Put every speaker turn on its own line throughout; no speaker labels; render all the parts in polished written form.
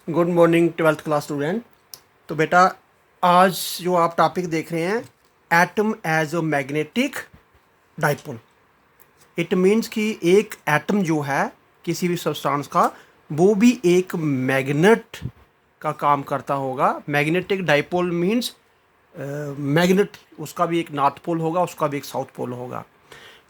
Good morning twelfth class student. तो बेटा, आज जो आप टॉपिक देख रहे हैं, atom as a magnetic dipole. It means कि एक एटम जो है किसी भी सब्सटेंस का, वो भी एक मैग्नेट का काम करता होगा। मैग्नेटिक डाइपोल मीन्स मैग्नेट, उसका भी एक नॉर्थ पोल होगा, उसका भी एक साउथ पोल होगा।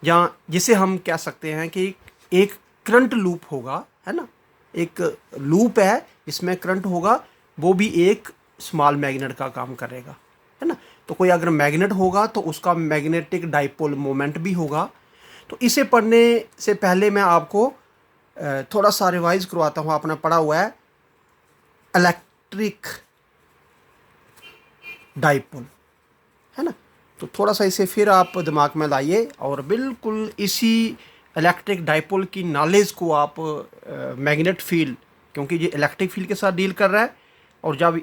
जहाँ जिसे हम कह सकते हैं कि एक करंट लूप होगा, है ना। एक लूप है, इसमें करंट होगा, वो भी एक स्मॉल मैग्नेट का काम करेगा, है ना। तो कोई अगर मैग्नेट होगा तो उसका मैग्नेटिक डाइपोल मोमेंट भी होगा। तो इसे पढ़ने से पहले मैं आपको थोड़ा सा रिवाइज करवाता हूँ। आपने पढ़ा हुआ है इलेक्ट्रिक डाइपोल, है ना। तो थोड़ा सा इसे फिर आप दिमाग में लाइए और बिल्कुल इसी इलेक्ट्रिक डाइपोल की नॉलेज को आप मैग्नेट फील्ड, क्योंकि ये इलेक्ट्रिक फील्ड के साथ डील कर रहा है, और जब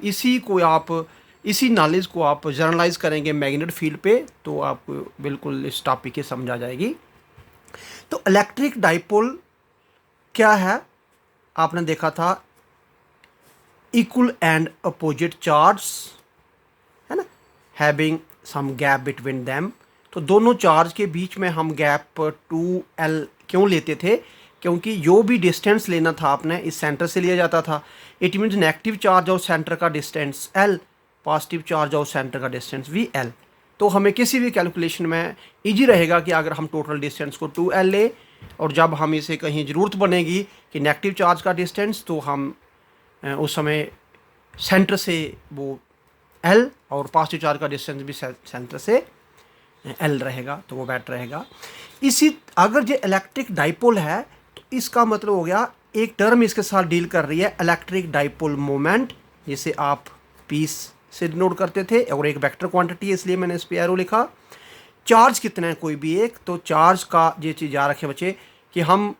इसी नॉलेज को आप जर्नलाइज करेंगे मैग्नेट फील्ड पे, तो आपको बिल्कुल इस टॉपिक की समझ आ जाएगी। तो इलेक्ट्रिक डाइपोल क्या है, आपने देखा था इक्वल एंड अपोजिट चार्ज, है ना, having some gap between them. तो दोनों चार्ज के बीच में हम गैप 2L क्यों लेते थे? क्योंकि जो भी डिस्टेंस लेना था आपने, इस सेंटर से लिया जाता था। इट मीन्स नेगेटिव चार्ज और सेंटर का डिस्टेंस L, पॉजिटिव चार्ज और सेंटर का डिस्टेंस भी L। तो हमें किसी भी कैलकुलेशन में इजी रहेगा कि अगर हम टोटल डिस्टेंस को 2L ले, और जब हम इसे कहीं ज़रूरत बनेगी कि नेगेटिव चार्ज का डिस्टेंस, तो हम उस समय सेंटर से वो L और पॉजिटिव चार्ज का डिस्टेंस भी सेंटर से L रहेगा, तो वो बेटर रहेगा। इसी अगर ये इलेक्ट्रिक डाइपोल है, तो इसका मतलब हो गया, एक टर्म इसके साथ डील कर रही है इलेक्ट्रिक डाइपोल मोमेंट, जिसे आप पीस से डिनोट करते थे, और एक वेक्टर क्वांटिटी है, इसलिए मैंने इस पे एरो लिखा। चार्ज कितना है कोई भी एक, तो चार्ज का ये चीज़ याद रखें बच्चे कि हम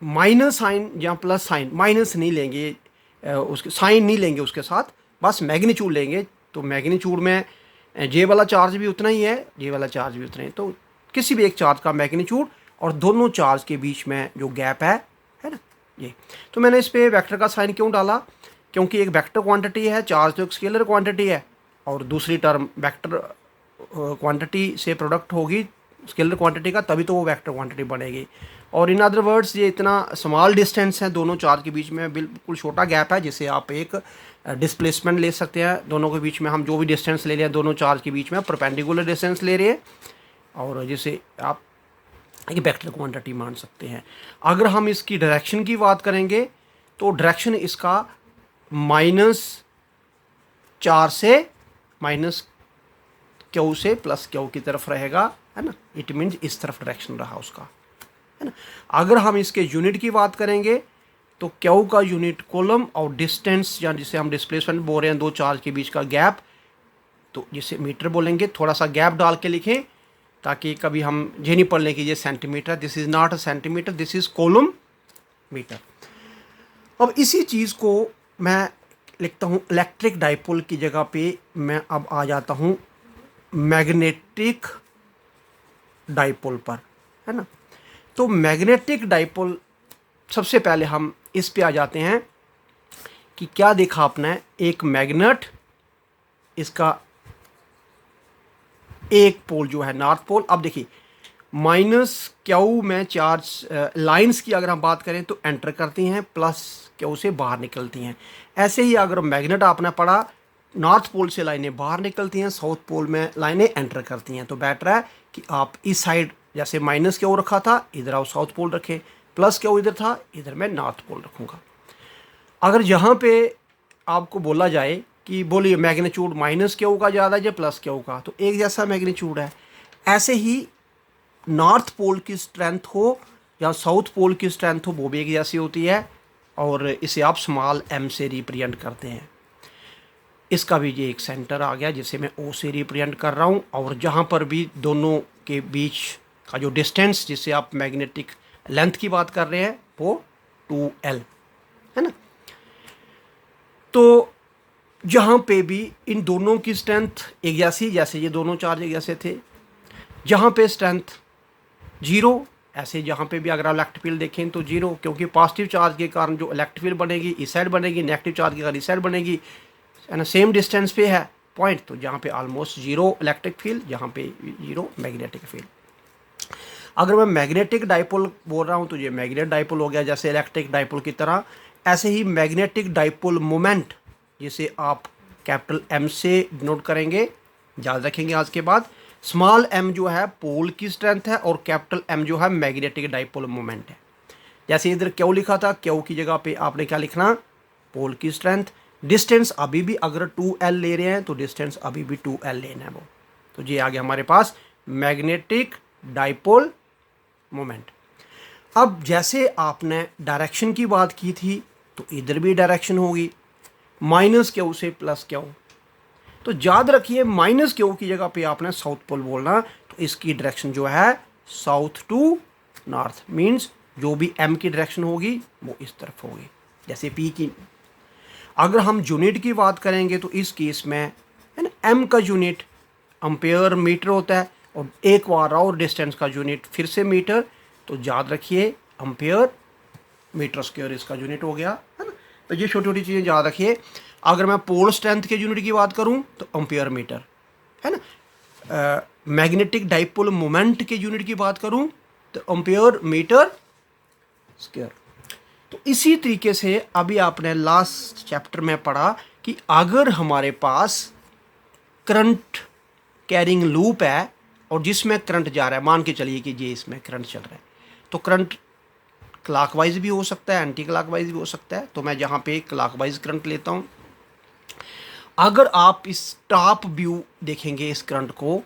माइनस साइन या प्लस साइन, माइनस नहीं लेंगे, उसके साइन नहीं लेंगे उसके साथ, बस मैग्नीट्यूड लेंगे। तो मैग्नीट्यूड में जे वाला चार्ज भी उतना ही है, जे वाला चार्ज भी उतना ही। तो किसी भी एक चार्ज का मैग्नीट्यूड और दोनों चार्ज के बीच में जो गैप है ना, ये। तो मैंने इस पर वेक्टर का साइन क्यों डाला? क्योंकि एक वेक्टर क्वांटिटी है, चार्ज तो एक स्केलर क्वांटिटी है, और दूसरी टर्म वेक्टर क्वांटिटी से प्रोडक्ट होगी स्केलर क्वांटिटी का, तभी तो वो वेक्टर क्वांटिटी बनेगी। और इन अदर वर्ड्स, ये इतना स्मॉल डिस्टेंस है दोनों चार्ज के बीच में, बिल्कुल छोटा गैप है, जिसे आप एक डिस्प्लेसमेंट ले सकते हैं। दोनों के बीच में हम जो भी डिस्टेंस ले रहे हैं, दोनों चार्ज के बीच में परपेंडिकुलर डिस्टेंस ले रहे हैं, और जिसे आप एक वेक्टर क्वांटिटी मान सकते हैं। अगर हम इसकी डायरेक्शन की बात करेंगे, तो डायरेक्शन इसका -4 से माइनस क्यू से प्लस क्यू की तरफ रहेगा, है ना। इट मीन्स इस तरफ डायरेक्शन रहा उसका, है ना। अगर हम इसके यूनिट की बात करेंगे, तो क्यू का यूनिट कूलम, और डिस्टेंस या जिसे हम डिस्प्लेसमेंट बोल रहे हैं, दो चार्ज के बीच का गैप, तो जिसे मीटर बोलेंगे। थोड़ा सा गैप डाल के लिखें, ताकि कभी हम ये नहीं पढ़ लें कि ये centimetre, this is not a centimetre, this is coulomb metre. अब इसी चीज़ को मैं लिखता हूँ इलेक्ट्रिक डाइपोल की जगह पे, मैं अब आ जाता हूँ मैग्नेटिक डाइपोल पर, है ना। तो मैग्नेटिक डाइपोल, सबसे पहले हम इस पे आ जाते हैं कि क्या देखा आपने, एक मैग्नेट, इसका एक पोल जो है नॉर्थ पोल। अब देखिए, -Q में चार्ज लाइंस की अगर हम बात करें तो एंटर करती हैं, +Q से बाहर निकलती हैं। ऐसे ही अगर मैग्नेट आपने पढ़ा, नॉर्थ पोल से लाइनें बाहर निकलती हैं, साउथ पोल में लाइनें एंटर करती हैं। तो बेटर है कि आप इस साइड, जैसे -Q रखा था, इधर आप साउथ पोल रखें, +Q इधर था, इधर मैं नॉर्थ पोल रखूँगा। अगर यहाँ पे आपको बोला जाए कि बोलिए मैग्नीट्यूड -Q का ज़्यादा है या +Q का, तो एक जैसा मैग्नीट्यूड है। ऐसे ही नॉर्थ पोल की स्ट्रेंथ हो या साउथ पोल की स्ट्रेंथ हो, वो भी एक जैसी होती है, और इसे आप स्मॉल m से रिप्रेजेंट करते हैं। इसका भी ये एक सेंटर आ गया, जिसे मैं O से रिप्रेजेंट कर रहा हूँ, और जहाँ पर भी दोनों के बीच का जो डिस्टेंस, जिससे आप मैग्नेटिक लेंथ की बात कर रहे हैं, वो 2L है ना। तो जहाँ पे भी इन दोनों की स्ट्रेंथ एक जैसे ये दोनों चार्ज एक जैसे थे, जहाँ पे स्ट्रेंथ 0 ऐसे जहाँ पे भी अगर आप इलेक्ट्रिक फील्ड देखें तो जीरो, क्योंकि पॉजिटिव चार्ज के कारण जो इलेक्ट्रिक फील्ड बनेगी इस साइड बनेगी, नेगेटिव चार्ज के कारण इस साइड बनेगी, है ना, सेम डिस्टेंस पे है पॉइंट, तो जहाँ पे ऑलमोस्ट जीरो इलेक्ट्रिक फील्ड, जहाँ पे जीरो मैग्नेटिक फील्ड। अगर मैं मैग्नेटिक डाइपोल बोल रहा हूँ तो ये मैग्नेट डाइपोल हो गया, जैसे इलेक्ट्रिक डाइपोल की तरह। ऐसे ही मैग्नेटिक डाइपोल मोमेंट, जिसे आप कैपिटल एम से डिनोट करेंगे, याद रखेंगे आज के बाद। स्मॉल एम जो है पोल की स्ट्रेंथ है और कैपिटल एम जो है मैग्नेटिक डाइपोल मोमेंट है। जैसे इधर क्यू लिखा था, क्यू की जगह पे आपने क्या लिखना, पोल की स्ट्रेंथ। डिस्टेंस अभी भी अगर 2L ले रहे हैं तो डिस्टेंस अभी भी 2L लेना है वो। तो ये आ गया हमारे पास मैग्नेटिक डाइपोल मोमेंट। अब जैसे आपने डायरेक्शन की बात की थी तो इधर भी डायरेक्शन होगी माइनस क्यू से प्लस क्यू। तो याद रखिए माइनस क्यू की जगह पे आपने साउथ पोल बोलना, तो इसकी डायरेक्शन जो है साउथ टू नॉर्थ, मींस जो भी एम की डायरेक्शन होगी वो इस तरफ होगी, जैसे पी की। अगर हम यूनिट की बात करेंगे तो इस केस में है ना, एम का यूनिट एम्पेयर मीटर होता है, और एक बार और डिस्टेंस का यूनिट फिर से मीटर, तो याद रखिए एम्पेयर मीटर स्क्वायर इसका यूनिट हो गया, है ना। तो ये छोटी छोटी चीज़ें याद रखिए। अगर मैं पोल स्ट्रेंथ के यूनिट की बात करूं तो एम्पेयर मीटर, है ना। मैग्नेटिक डाइपोल मोमेंट के यूनिट की बात करूं तो एम्पेयर मीटर स्क्वायर। तो इसी तरीके से अभी आपने लास्ट चैप्टर में पढ़ा कि अगर हमारे पास करंट कैरिंग लूप है और जिसमें करंट जा रहा है, मान के चलिए कि ये इसमें करंट चल रहा है, तो करंट क्लॉकवाइज भी हो सकता है, एंटी क्लॉकवाइज भी हो सकता है। तो मैं यहाँ पे क्लॉकवाइज करंट लेता हूँ। अगर आप इस टॉप व्यू देखेंगे इस करंट को,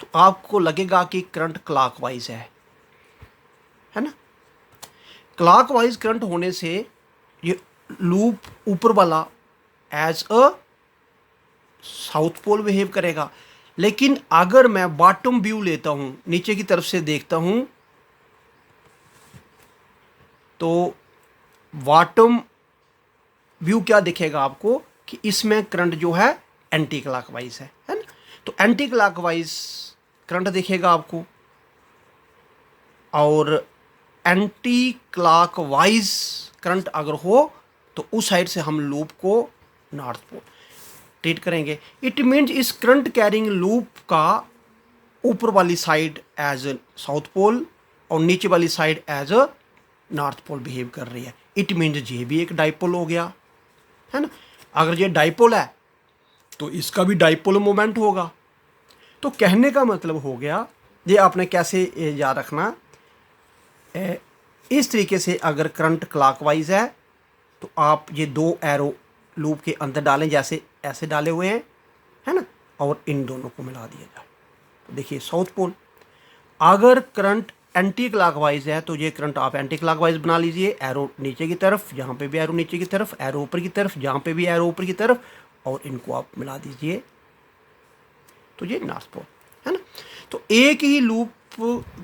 तो आपको लगेगा कि करंट क्लॉकवाइज है ना। क्लॉकवाइज करंट होने से ये लूप ऊपर वाला as a south pole behave करेगा। लेकिन अगर मैं बॉटम व्यू लेता हूं, नीचे की तरफ से देखता हूं, तो बॉटम व्यू क्या दिखेगा आपको कि इसमें करंट जो है एंटी क्लॉकवाइज है ना। तो एंटी क्लॉकवाइज करंट दिखेगा आपको, और एंटी क्लॉकवाइज करंट अगर हो तो उस साइड से हम लूप को नॉर्थ पोल ट्रीट करेंगे। इट मीन्स इस करंट कैरिंग लूप का ऊपर वाली side as a south pole और नीचे वाली side as a north pole behave कर रही है। इट मीन्स ये भी एक डाइपोल हो गया, है ना। अगर ये डाइपोल है तो इसका भी डाइपोल मोमेंट होगा। तो कहने का मतलब हो गया, ये आपने कैसे याद रखना, इस तरीके से अगर करंट क्लॉकवाइज है तो आप ये दो एरो लूप के अंदर डालें, जैसे ऐसे डाले हुए हैं, है ना, और इन दोनों को मिला दिया जाए। तो देखिए साउथ पोल। अगर करंट एंटी क्लॉकवाइज है तो ये करंट आप एंटी क्लॉकवाइज बना लीजिए, एरो नीचे की तरफ, यहाँ पे भी एरो नीचे की तरफ, एरो ऊपर की तरफ, जहाँ पे भी एरो ऊपर की तरफ, और इनको आप मिला दीजिए, तो ये नॉर्थ पोल, है ना। तो एक ही लूप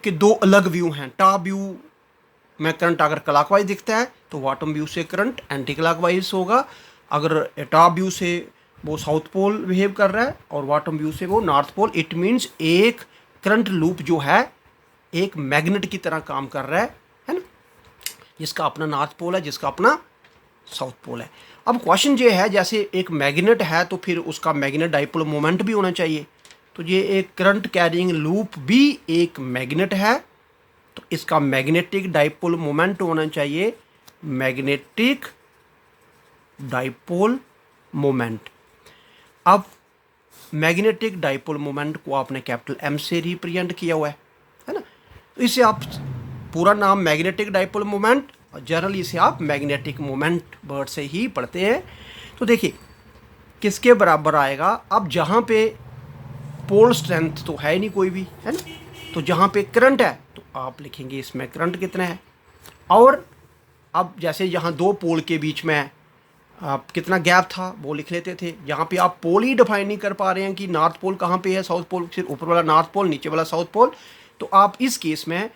के दो अलग व्यू हैं। टॉप व्यू में करंट अगर क्लॉकवाइज दिखता है तो बॉटम व्यू से करंट एंटी क्लॉकवाइज होगा। अगर टॉप व्यू से वो साउथ पोल बिहेव कर रहा है और बॉटम व्यू से वो नॉर्थ पोल, इट मीन्स एक करंट लूप जो है एक मैग्नेट की तरह काम कर रहा है ना, जिसका अपना नॉर्थ पोल है, जिसका अपना साउथ पोल है। अब क्वेश्चन ये है, जैसे एक मैग्नेट है तो फिर उसका मैग्नेट डाइपोल मोमेंट भी होना चाहिए। तो ये एक करंट कैरिंग लूप भी एक मैग्नेट है, तो इसका मैग्नेटिक डाइपोल मोमेंट होना चाहिए मैग्नेटिक डाइपोल मोमेंट। अब मैग्नेटिक डाइपोल मोमेंट को आपने कैपिटल एम से रिप्रेजेंट किया हुआ है ना। तो इसे आप पूरा नाम मैग्नेटिक डाइपोल मोमेंट, और जनरली इसे आप मैग्नेटिक मोमेंट वर्ड से ही पढ़ते हैं। तो देखिए किसके बराबर आएगा। अब जहाँ पे पोल स्ट्रेंथ तो है नहीं कोई भी, है ना, तो जहाँ पे करंट है तो आप लिखेंगे इसमें करंट कितना है। और अब जैसे यहाँ दो पोल के बीच में आप कितना गैप था वो लिख लेते थे। यहाँ पे आप पोल ही डिफाइन नहीं कर पा रहे हैं कि नॉर्थ पोल कहाँ पे है, साउथ पोल सिर्फ ऊपर वाला नॉर्थ पोल, नीचे वाला साउथ पोल, तो आप इस केस में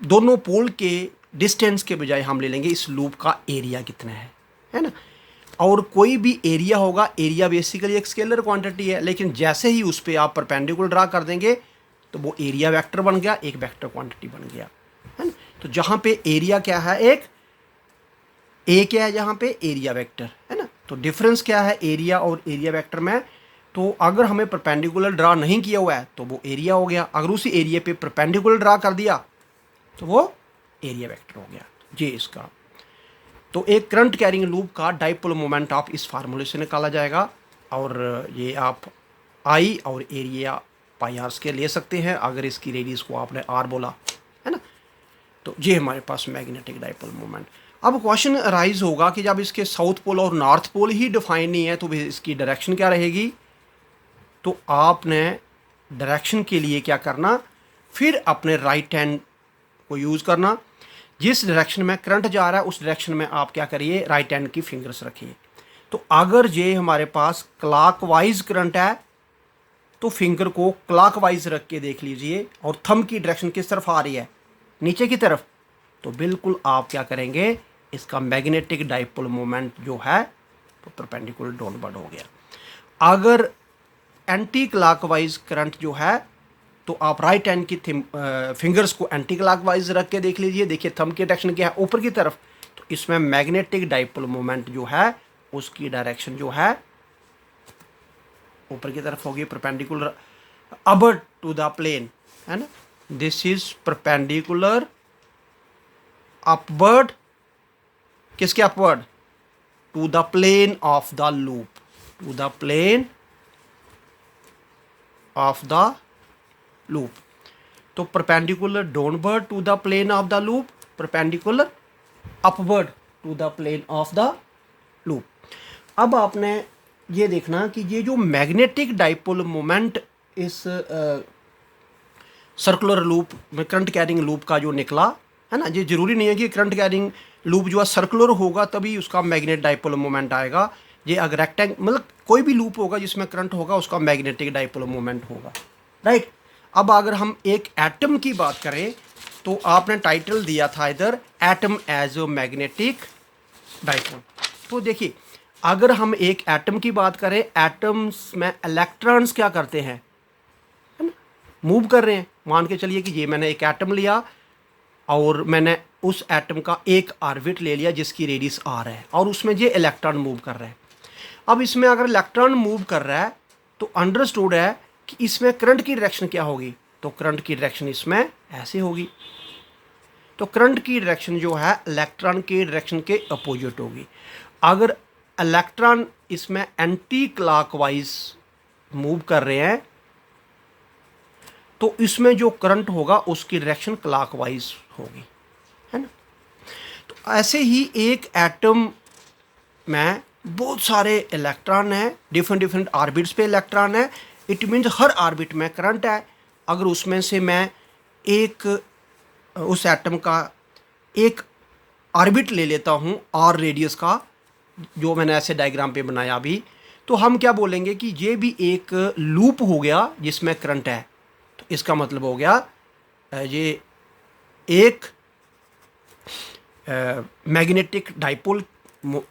दोनों पोल के डिस्टेंस के बजाय हम ले लेंगे इस लूप का एरिया कितना है ना। और कोई भी एरिया होगा, एरिया बेसिकली एक स्केलर क्वांटिटी है, लेकिन जैसे ही उस पर आप परपेंडिकुलर ड्रा कर देंगे तो वो एरिया वेक्टर बन गया, एक वेक्टर क्वांटिटी बन गया, है ना। तो जहाँ पे एरिया क्या है, एक ए क्या है यहाँ पे, एरिया वेक्टर, है ना। तो डिफरेंस क्या है एरिया और एरिया वेक्टर में, तो अगर हमें परपेंडिकुलर ड्रा नहीं किया हुआ है तो वो एरिया हो गया, अगर उसी एरिया पे परपेंडिकुलर ड्रा कर दिया तो वो एरिया वेक्टर हो गया। ये इसका तो एक करंट कैरिंग लूप का डाइपोल मोमेंट आप इस फार्मूले से निकाला जाएगा, और ये आप आई और एरिया पाई आर के ले सकते हैं अगर इसकी रेडियस को आपने आर बोला, है ना। तो ये हमारे पास मैग्नेटिक डाइपोल मोमेंट। अब क्वेश्चन राइज होगा कि जब इसके साउथ पोल और नॉर्थ पोल ही डिफाइन नहीं है तो इसकी डायरेक्शन क्या रहेगी। तो आपने डायरेक्शन के लिए क्या करना, फिर अपने राइट हैंड को यूज़ करना, जिस डायरेक्शन में करंट जा रहा है उस डायरेक्शन में आप क्या करिए, राइट हैंड की फिंगर्स रखिए। तो अगर ये हमारे पास क्लॉकवाइज करंट है तो फिंगर को क्लॉकवाइज रख के देख लीजिए, और थंब की डायरेक्शन किस तरफ आ रही है, नीचे की तरफ, तो बिल्कुल आप क्या करेंगे, इसका मैग्नेटिक डाइपोल मोमेंट जो है तो परपेंडिकुलर डाउनवर्ड हो गया। अगर एंटी क्लॉकवाइज करंट जो है तो आप राइट हैंड की फिंगर्स को एंटी क्लॉकवाइज रख के देख लीजिए, देखिए थंब की डायरेक्शन क्या है, ऊपर की तरफ, तो इसमें मैग्नेटिक डाइपोल मोमेंट जो है उसकी डायरेक्शन जो है ऊपर की तरफ होगी, perpendicular upward to the plane, है ना। दिस इज परपेंडिकुलर अपवर्ड, किसके upward, to the plane of the loop, to the plane of the loop. तो perpendicular downward to the plane of the loop, perpendicular upward to the plane of the loop. अब आपने ये देखना कि ये जो magnetic dipole moment इस circular loop में करंट कैरिंग लूप का जो निकला है ना, ये जरूरी नहीं है कि करंट कैरिंग लूप जो है सर्कुलर होगा तभी उसका मैग्नेटिक डाइपोल मोमेंट आएगा। ये अगर रेक्टेंग मतलब कोई भी लूप होगा जिसमें करंट होगा उसका मैग्नेटिक डाइपोल मोमेंट होगा, राइट। अब अगर हम एक एटम की बात करें तो आपने टाइटल दिया था इधर atom as a magnetic dipole. तो देखिए अगर हम एक एटम की बात करें, एटम्स में इलेक्ट्रॉन्स क्या करते हैं, है ना, मूव कर रहे हैं। मान के चलिए कि ये मैंने एक एटम लिया और मैंने उस एटम का एक ऑर्बिट ले लिया जिसकी रेडियस आर है और उसमें ये इलेक्ट्रॉन मूव कर रहा है। अब इसमें अगर इलेक्ट्रॉन मूव कर रहा है तो अंडरस्टूड है कि इसमें करंट की डायरेक्शन क्या होगी, तो करंट की डायरेक्शन इसमें ऐसे होगी। तो करंट की डायरेक्शन जो है इलेक्ट्रॉन की डायरेक्शन के अपोजिट होगी। अगर इलेक्ट्रॉन इसमें एंटी क्लॉकवाइज मूव कर रहे हैं तो इसमें जो करंट होगा उसकी डायरेक्शन क्लॉकवाइज होगी, है ना। तो ऐसे ही एक एटम में बहुत सारे इलेक्ट्रॉन हैं, डिफरेंट डिफरेंट ऑर्बिट्स पे इलेक्ट्रॉन है। इट मीन्स हर ऑर्बिट में करंट है। अगर उसमें से मैं एक उस एटम का एक ऑर्बिट ले लेता हूँ और रेडियस का, जो मैंने ऐसे डायग्राम पे बनाया अभी, तो हम क्या बोलेंगे कि ये भी एक लूप हो गया जिसमें करंट है। तो इसका मतलब हो गया ये एक मैग्नेटिक डाइपोल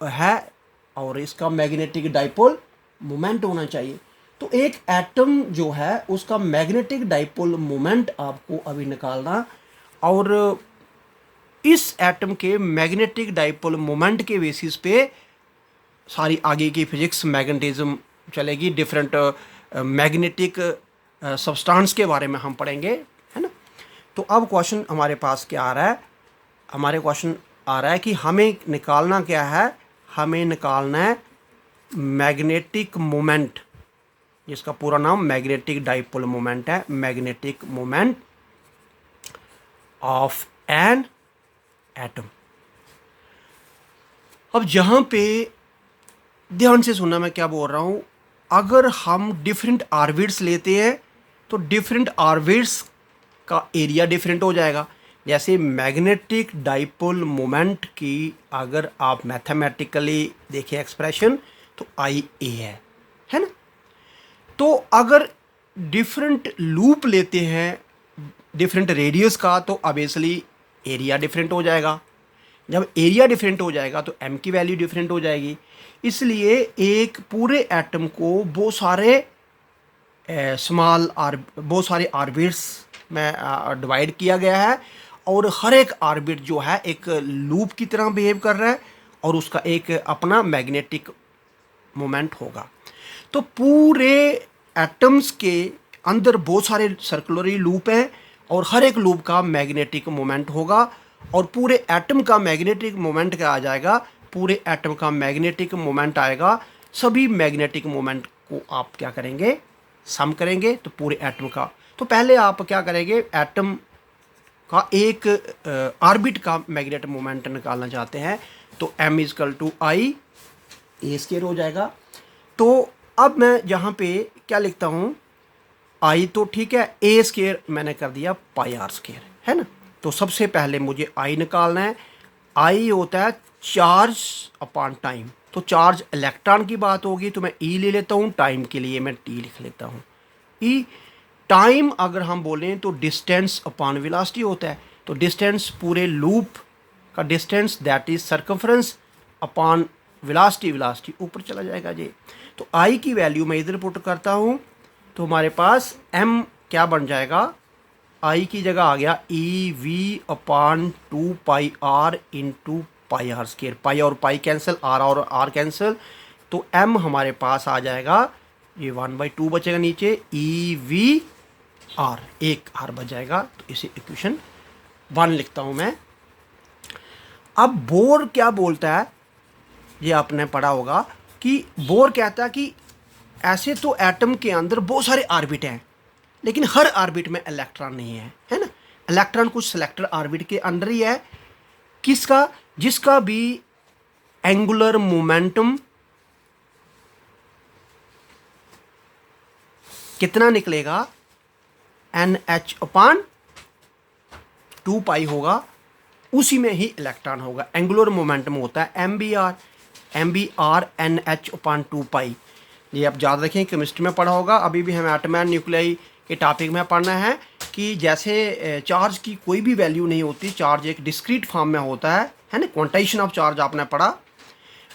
है और इसका मैग्नेटिक डाइपोल मोमेंट होना चाहिए। तो एक एटम जो है उसका मैग्नेटिक डाइपोल मोमेंट आपको अभी निकालना, और इस एटम के मैग्नेटिक डाइपोल मोमेंट के बेसिस पे सारी आगे की फिजिक्स मैग्नेटिज्म चलेगी। डिफरेंट मैग्नेटिक सब्सटेंस के बारे में हम पढ़ेंगे, है ना। तो अब क्वेश्चन हमारे पास क्या आ रहा है, हमारे क्वेश्चन आ रहा है कि हमें निकालना क्या है, हमें निकालना है मैग्नेटिक मोमेंट, जिसका पूरा नाम मैग्नेटिक डाइपोल मोमेंट है, magnetic moment of an atom. अब जहाँ पे ध्यान से सुनना मैं क्या बोल रहा हूँ, अगर हम डिफरेंट ऑर्बिट्स लेते हैं तो डिफरेंट ऑर्बिट्स का एरिया डिफरेंट हो जाएगा। जैसे मैग्नेटिक डाइपोल मोमेंट की अगर आप मैथमेटिकली देखिए एक्सप्रेशन तो आई ए है ना। तो अगर डिफरेंट लूप लेते हैं डिफरेंट रेडियस का तो ऑब्वियसली एरिया डिफरेंट हो जाएगा। जब एरिया डिफरेंट हो जाएगा तो एम की वैल्यू डिफरेंट हो जाएगी। इसलिए एक पूरे एटम को बहुत सारे स्मॉल बहुत सारे ऑर्बिट्स में डिवाइड किया गया है, और हर एक ऑर्बिट जो है एक लूप की तरह बिहेव कर रहा है और उसका एक अपना मैग्नेटिक मोमेंट होगा। तो पूरे एटम्स के अंदर बहुत सारे सर्कुलरी लूप हैं और हर एक लूप का मैग्नेटिक मोमेंट होगा, और पूरे एटम का मैग्नेटिक मोमेंट क्या आ जाएगा, पूरे एटम का मैग्नेटिक मोमेंट आएगा। सभी मैग्नेटिक मोमेंट को आप क्या करेंगे, सम करेंगे तो पूरे एटम का। तो पहले आप क्या करेंगे, एटम का एक ऑर्बिट का मैग्नेटिक मोमेंट निकालना चाहते हैं, तो m equal to I A square हो जाएगा। तो अब मैं यहाँ पे क्या लिखता हूँ, आई तो ठीक है, ए स्केयर मैंने कर दिया पाई आर स्केयर, है ना। तो सबसे पहले मुझे आई निकालना है। आई होता है चार्ज अपॉन टाइम, तो चार्ज इलेक्ट्रॉन की बात होगी तो मैं ई ले लेता हूँ, टाइम के लिए मैं टी लिख लेता हूँ ई। टाइम अगर हम बोलें तो डिस्टेंस अपॉन वेलोसिटी होता है, तो डिस्टेंस पूरे लूप का distance that is circumference upon velocity, velocity ऊपर चला जाएगा जी। तो आई की वैल्यू मैं इधर पुट करता हूँ, तो हमारे पास एम क्या बन जाएगा, आई की जगह आ गया E V upon 2 pi R into pi R square. Pi और पाई कैंसिल, आर और आर कैंसिल, तो एम हमारे पास आ जाएगा, ये 1/2 बचेगा नीचे, ई वी आर, एक आर बच जाएगा। तो इसे इक्वेशन 1 लिखता हूँ मैं। अब बोर क्या बोलता है, ये आपने पढ़ा होगा कि बोर कहता है कि ऐसे तो एटम के अंदर बहुत सारे ऑर्बिट हैं, लेकिन हर ऑर्बिट में इलेक्ट्रॉन नहीं है ना। इलेक्ट्रॉन कुछ सेलेक्टेड ऑर्बिट के अंदर ही है, किसका, जिसका भी एंगुलर मोमेंटम कितना निकलेगा, NH अपॉन 2 पाई होगा, उसी में ही इलेक्ट्रॉन होगा। एंगुलर मोमेंटम होता है MBR NH अपॉन 2 पाई। ये आप याद रखें, केमिस्ट्री में पढ़ा होगा, अभी भी हमें एटम एंड न्यूक्लियाई के टॉपिक में पढ़ना है कि जैसे चार्ज की कोई भी वैल्यू नहीं होती, चार्ज एक डिस्क्रीट फॉर्म में होता है ना, क्वांटाइजेशन ऑफ चार्ज आपने पढ़ा।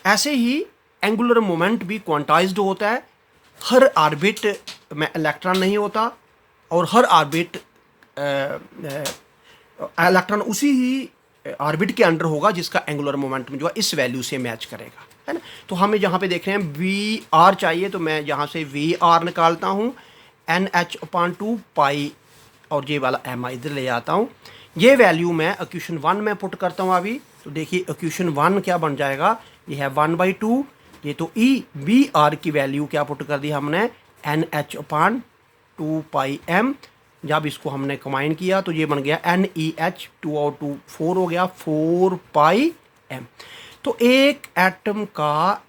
ऐसे ही एंगुलर मोमेंट भी क्वांटाइज्ड होता है, हर ऑर्बिट में इलेक्ट्रॉन नहीं होता, और हर ऑर्बिट इलेक्ट्रॉन उसी ही ऑर्बिट के अंडर होगा जिसका एंगुलर मोमेंटम जो है इस वैल्यू से मैच करेगा, है ना। तो हमें यहाँ पे देख रहे हैं वी आर चाहिए, तो मैं यहाँ से वी आर निकालता हूँ, NH अपॉन 2 पाई, और ये वाला एम आई इधर ले आता हूँ। ये वैल्यू मैं इक्वेशन 1 में पुट करता हूँ अभी। तो देखिए इक्वेशन 1 क्या बन जाएगा, ये है 1/2, ये तो ई बी आर की वैल्यू क्या पुट कर दी हमने, NH अपॉन 2 पाई एम। जब इसको हमने कंबाइन किया तो ये बन गया NEH, 2 और 2 4 हो गया, 4 पाई एम। तो एक एटम का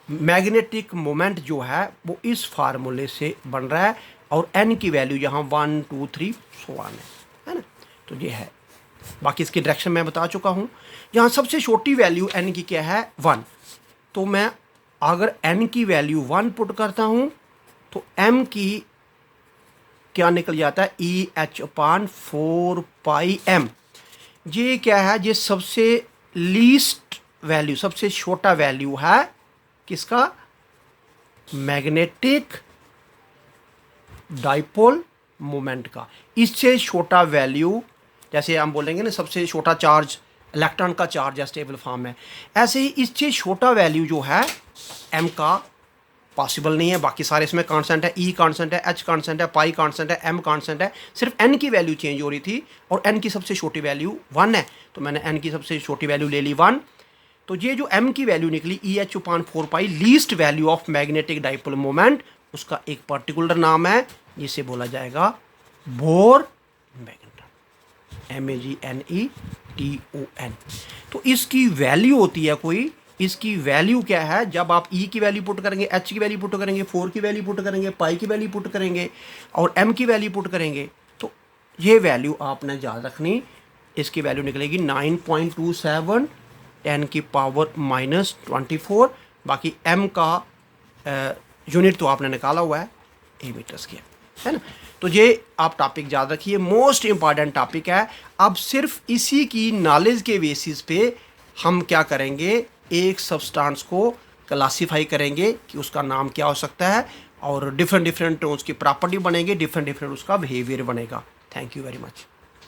मैग्नेटिक मोमेंट जो है वो इस फार्मूले से बन रहा है, और n की वैल्यू यहाँ 1 2 3 सो ऑन है ना। तो ये है, बाकी इसकी डायरेक्शन मैं बता चुका हूँ। यहाँ सबसे छोटी वैल्यू n की क्या है, 1। तो मैं अगर n की वैल्यू 1 पुट करता हूँ तो m की क्या निकल जाता है, EH अपॉन 4 पाई एम। ये क्या है, ये सबसे लीस्ट वैल्यू, सबसे छोटा वैल्यू है किसका, मैग्नेटिक डाइपोल मोमेंट का। इससे छोटा वैल्यू, जैसे हम बोलेंगे ना सबसे छोटा चार्ज इलेक्ट्रॉन का चार्ज है स्टेबल फॉर्म में, ऐसे ही इससे छोटा वैल्यू जो है m का पॉसिबल नहीं है। बाकी सारे इसमें कांस्टेंट है, E कांस्टेंट है, H कांस्टेंट है, पाई कांस्टेंट है, M कांस्टेंट है, सिर्फ n की वैल्यू चेंज हो रही थी, और n की सबसे छोटी वैल्यू 1 है, तो मैंने n की सबसे छोटी वैल्यू ले ली 1। तो ये जो m की वैल्यू निकली EH upon 4 pi, least value of magnetic dipole moment, उसका एक पर्टिकुलर नाम है, जिसे बोला जाएगा बोर मैग्नेटन, MAGNETON। तो इसकी वैल्यू होती है कोई, इसकी वैल्यू क्या है, जब आप E की वैल्यू पुट करेंगे, H की वैल्यू पुट करेंगे, 4 की वैल्यू पुट करेंगे, पाई की वैल्यू पुट करेंगे, और M की वैल्यू पुट करेंगे, तो ये वैल्यू आपने याद रखनी। इसकी वैल्यू निकलेगी 9.27 10 की पावर -24। बाकी M का यूनिट तो आपने निकाला हुआ है, ए मीटर स्क्वायर, है ना। तो ये आप टॉपिक याद रखिए, मोस्ट इंपॉर्टेंट टॉपिक है। अब सिर्फ इसी की नॉलेज के बेसिस पे हम क्या करेंगे, एक सब्सटेंस को क्लासीफाई करेंगे कि उसका नाम क्या हो सकता है, और डिफरेंट डिफरेंट उसकी प्रॉपर्टी बनेंगे, डिफरेंट डिफरेंट उसका बिहेवियर बनेगा। Thank you very much.